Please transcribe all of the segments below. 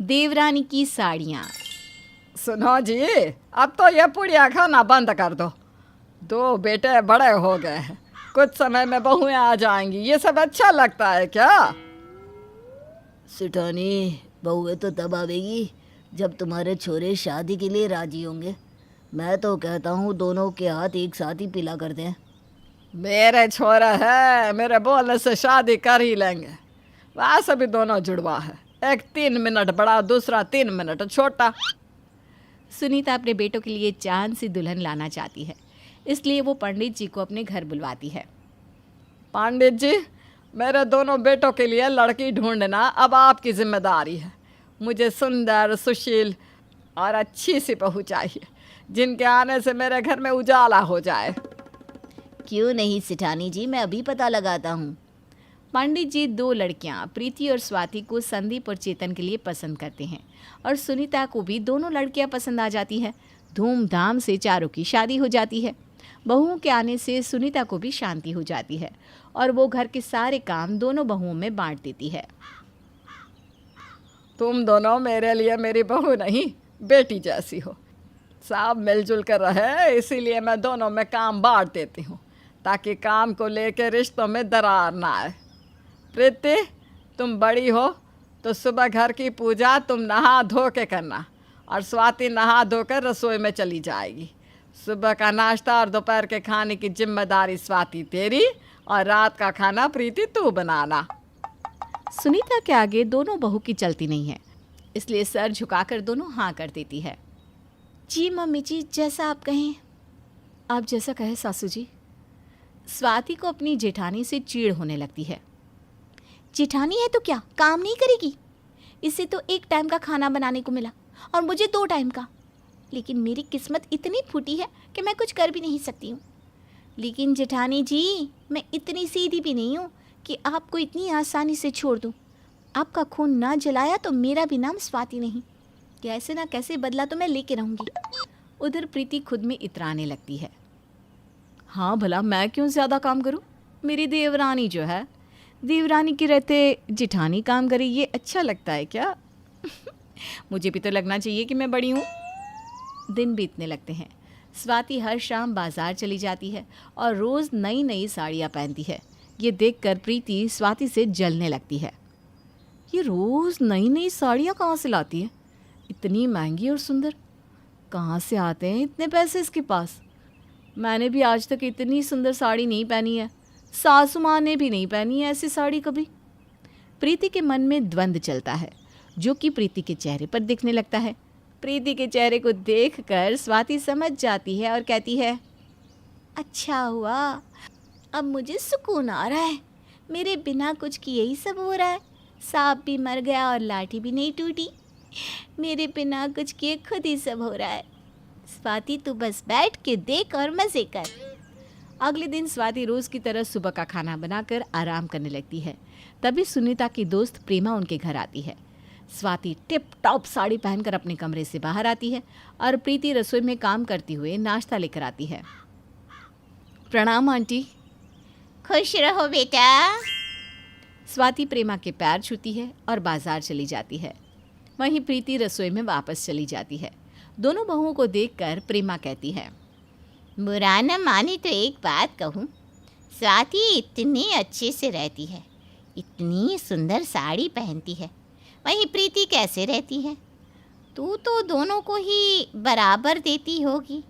देवरानी की साड़ियाँ। सुनो जी, अब तो ये पुड़िया खाना बंद कर दो। 2 बेटे बड़े हो गए हैं, कुछ समय में बहुएं आ जाएंगी। ये सब अच्छा लगता है क्या? सिठानी, बहुएं तो तब आवेगी जब तुम्हारे छोरे शादी के लिए राजी होंगे। मैं तो कहता हूँ दोनों के हाथ एक साथ ही पिला कर दें। मेरे छोरे हैं, मेरे बोलने से शादी कर ही लेंगे। वैसे भी दोनों जुड़वा है, एक 3 मिनट बड़ा, दूसरा 3 मिनट छोटा। सुनीता अपने बेटों के लिए चांद सी दुल्हन लाना चाहती है, इसलिए वो पंडित जी को अपने घर बुलवाती है। पंडित जी, मेरे दोनों बेटों के लिए लड़की ढूंढना अब आपकी जिम्मेदारी है। मुझे सुंदर, सुशील और अच्छी सी बहू चाहिए, जिनके आने से मेरे घर में उजाला हो जाए। क्यों नहीं सिठानी जी, मैं अभी पता लगाता हूँ। पंडित जी 2 लड़कियां प्रीति और स्वाति को संदीप और चेतन के लिए पसंद करते हैं और सुनीता को भी दोनों लड़कियां पसंद आ जाती है। धूमधाम से चारों की शादी हो जाती है। बहुओं के आने से सुनीता को भी शांति हो जाती है और वो घर के सारे काम दोनों बहुओं में बांट देती है। तुम दोनों मेरे लिए मेरी बहू नहीं, बेटी जैसी हो। सब मिलजुल कर रहे, इसीलिए मैं दोनों में काम बांट देती हूँ, ताकि काम को लेकर रिश्तों में दरार ना आए। प्रीति, तुम बड़ी हो तो सुबह घर की पूजा तुम नहा धो के करना, और स्वाति नहा धोकर रसोई में चली जाएगी। सुबह का नाश्ता और दोपहर के खाने की जिम्मेदारी स्वाति तेरी, और रात का खाना प्रीति तू बनाना। सुनीता के आगे दोनों बहू की चलती नहीं है, इसलिए सर झुकाकर दोनों हाँ कर देती है। जी मम्मी जी, जैसा आप कहें। आप जैसा कहें सासू जी। स्वाति को अपनी जेठानी से चिढ़ होने लगती है। जेठानी है तो क्या काम नहीं करेगी? इसे तो 1 टाइम का खाना बनाने को मिला और मुझे 2 टाइम का। लेकिन मेरी किस्मत इतनी फूटी है कि मैं कुछ कर भी नहीं सकती हूँ। लेकिन जेठानी जी, मैं इतनी सीधी भी नहीं हूँ कि आपको इतनी आसानी से छोड़ दूँ। आपका खून ना जलाया तो मेरा भी नाम स्वाति नहीं। कैसे ना कैसे बदला तो मैं लेके रहूँगी। उधर प्रीति खुद में इतराने लगती है। हाँ भला मैं क्यों ज़्यादा काम करूँ? मेरी देवरानी जो है, देवरानी के रहते जेठानी काम करे, ये अच्छा लगता है क्या? मुझे भी तो लगना चाहिए कि मैं बड़ी हूँ। दिन बीतने लगते हैं। स्वाति हर शाम बाजार चली जाती है और रोज़ नई नई साड़ियाँ पहनती है। ये देखकर प्रीति स्वाति से जलने लगती है। ये रोज़ नई नई साड़ियाँ कहाँ से लाती है? इतनी महंगी और सुंदर। कहाँ से आते हैं इतने पैसे इसके पास? मैंने भी आज तक इतनी सुंदर साड़ी नहीं पहनी है। सासू माँ ने भी नहीं पहनी है ऐसी साड़ी कभी। प्रीति के मन में द्वंद्व चलता है, जो कि प्रीति के चेहरे पर दिखने लगता है। प्रीति के चेहरे को देखकर स्वाति समझ जाती है और कहती है, अच्छा हुआ, अब मुझे सुकून आ रहा है। मेरे बिना कुछ किए ही सब हो रहा है। सांप भी मर गया और लाठी भी नहीं टूटी। मेरे बिना कुछ किए खुद ही सब हो रहा है। स्वाति तू बस बैठ के देख और मज़े कर। अगले दिन स्वाति रोज़ की तरह सुबह का खाना बनाकर आराम करने लगती है। तभी सुनीता की दोस्त प्रेमा उनके घर आती है। स्वाति टिप टॉप साड़ी पहनकर अपने कमरे से बाहर आती है और प्रीति रसोई में काम करती हुए नाश्ता लेकर आती है। प्रणाम आंटी। खुश रहो बेटा। स्वाति प्रेमा के पैर छूती है और बाजार चली जाती है। वहीं प्रीति रसोई में वापस चली जाती है। दोनों बहुओं को देखकर प्रेमा कहती है, बुरा न माने तो एक बात कहूँ, स्वाति इतनी अच्छे से रहती है, इतनी सुंदर साड़ी पहनती है। वहीं प्रीति कैसे रहती है? तू तो दोनों को ही बराबर देती होगी,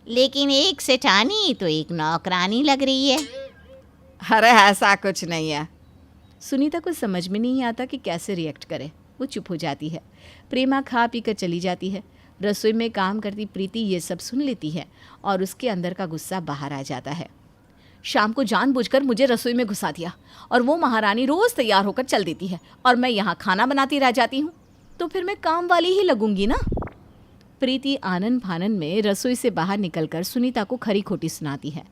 लेकिन एक सेठानी तो एक नौकरानी लग रही है। अरे ऐसा कुछ नहीं है। सुनीता को समझ में नहीं आता कि कैसे रिएक्ट करे। वो चुप हो जाती है। प्रेमा खा पी कर चली जाती है। रसोई में काम करती प्रीति ये सब सुन लेती है और उसके अंदर का गुस्सा बाहर आ जाता है। शाम को जानबूझकर मुझे रसोई में घुसा दिया और वो महारानी रोज़ तैयार होकर चल देती है और मैं यहाँ खाना बनाती रह जाती हूँ, तो फिर मैं काम वाली ही लगूंगी ना। प्रीति आनन फानन में रसोई से बाहर निकलकर सुनीता को खरी खोटी सुनाती है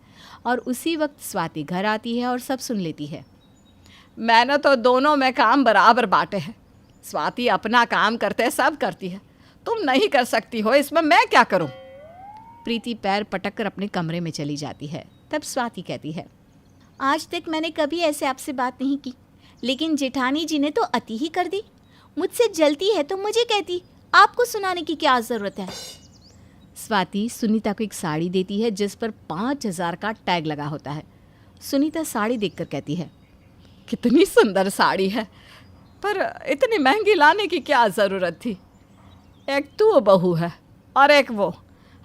और उसी वक्त स्वाति घर आती है और सब सुन लेती है। मैंने तो दोनों में काम बराबर बांटे हैं। स्वाति अपना काम करते सब करती है, तुम नहीं कर सकती हो, इसमें मैं क्या करूं? प्रीति पैर पटक कर अपने कमरे में चली जाती है। तब स्वाति कहती है, आज तक मैंने कभी ऐसे आपसे बात नहीं की, लेकिन जेठानी जी ने तो अति ही कर दी। मुझसे जलती है तो मुझे कहती, आपको सुनाने की क्या ज़रूरत है। स्वाति सुनीता को एक साड़ी देती है जिस पर 5,000 का टैग लगा होता है। सुनीता साड़ी देखकर कहती है, कितनी सुंदर साड़ी है, पर इतनी महंगी लाने की क्या ज़रूरत थी। एक तू बहू है और एक वो।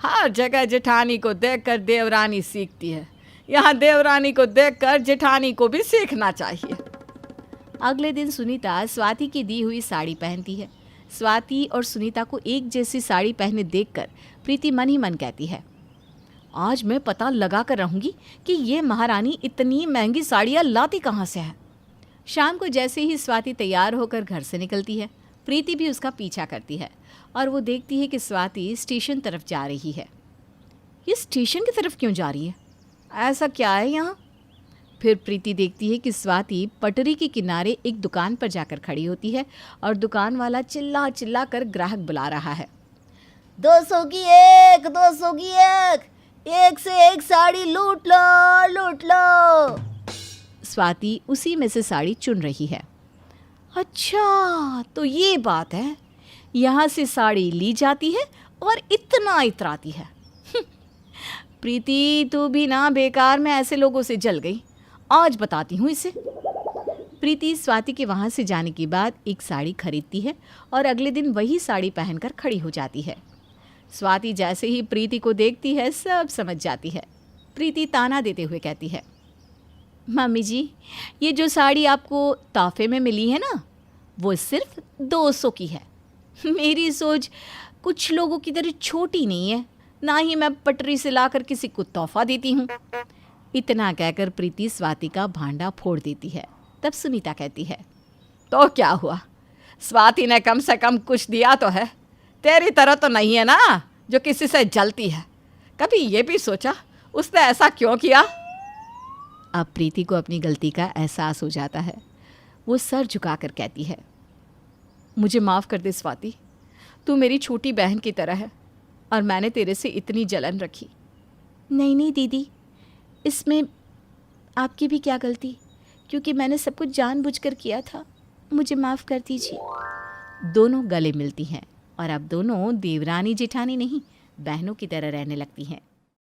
हर जगह जेठानी को देखकर देवरानी सीखती है, यहाँ देवरानी को देखकर जेठानी को भी सीखना चाहिए। अगले दिन सुनीता स्वाति की दी हुई साड़ी पहनती है। स्वाति और सुनीता को एक जैसी साड़ी पहने देखकर प्रीति मन ही मन कहती है, आज मैं पता लगा कर रहूंगी कि ये महारानी इतनी महंगी साड़ियाँ लाती कहाँ से है। शाम को जैसे ही स्वाति तैयार होकर घर से निकलती है, प्रीति भी उसका पीछा करती है और वो देखती है कि स्वाति स्टेशन तरफ जा रही है। ये स्टेशन की तरफ क्यों जा रही है? ऐसा क्या है यहाँ? फिर प्रीति देखती है कि स्वाति पटरी के किनारे एक दुकान पर जाकर खड़ी होती है और दुकान वाला चिल्ला चिल्ला कर ग्राहक बुला रहा है। 200 की एक, 200 की एक से एक साड़ी लूट लो, लूट लो। स्वाति उसी में से साड़ी चुन रही है। अच्छा, तो ये बात है, यहाँ से साड़ी ली जाती है और इतना इतराती है। प्रीति, तू भी ना बेकार में ऐसे लोगों से जल गई। आज बताती हूँ इसे। प्रीति स्वाति के वहाँ से जाने के बाद एक साड़ी खरीदती है और अगले दिन वही साड़ी पहनकर खड़ी हो जाती है। स्वाति जैसे ही प्रीति को देखती है सब समझ जाती है। प्रीति ताना देते हुए कहती है, मम्मी जी, ये जो साड़ी आपको तोहफे में मिली है ना, वो सिर्फ 200 की है। मेरी सोच कुछ लोगों की तरह छोटी नहीं है, ना ही मैं पटरी से लाकर किसी को तोहफा देती हूँ। इतना कहकर प्रीति स्वाति का भांडा फोड़ देती है। तब सुनीता कहती है, तो क्या हुआ, स्वाति ने कम से कम कुछ दिया तो है। तेरी तरह तो नहीं है ना जो किसी से जलती है। कभी ये भी सोचा उसने ऐसा क्यों किया? अब प्रीति को अपनी गलती का एहसास हो जाता है। वो सर झुकाकर कहती है, मुझे माफ़ कर दे स्वाति, तू मेरी छोटी बहन की तरह है और मैंने तेरे से इतनी जलन रखी। नहीं नहीं दीदी, इसमें आपकी भी क्या गलती, क्योंकि मैंने सब कुछ जानबूझकर किया था। मुझे माफ़ कर दीजिए। दोनों गले मिलती हैं और अब दोनों देवरानी जेठानी नहीं, बहनों की तरह रहने लगती हैं।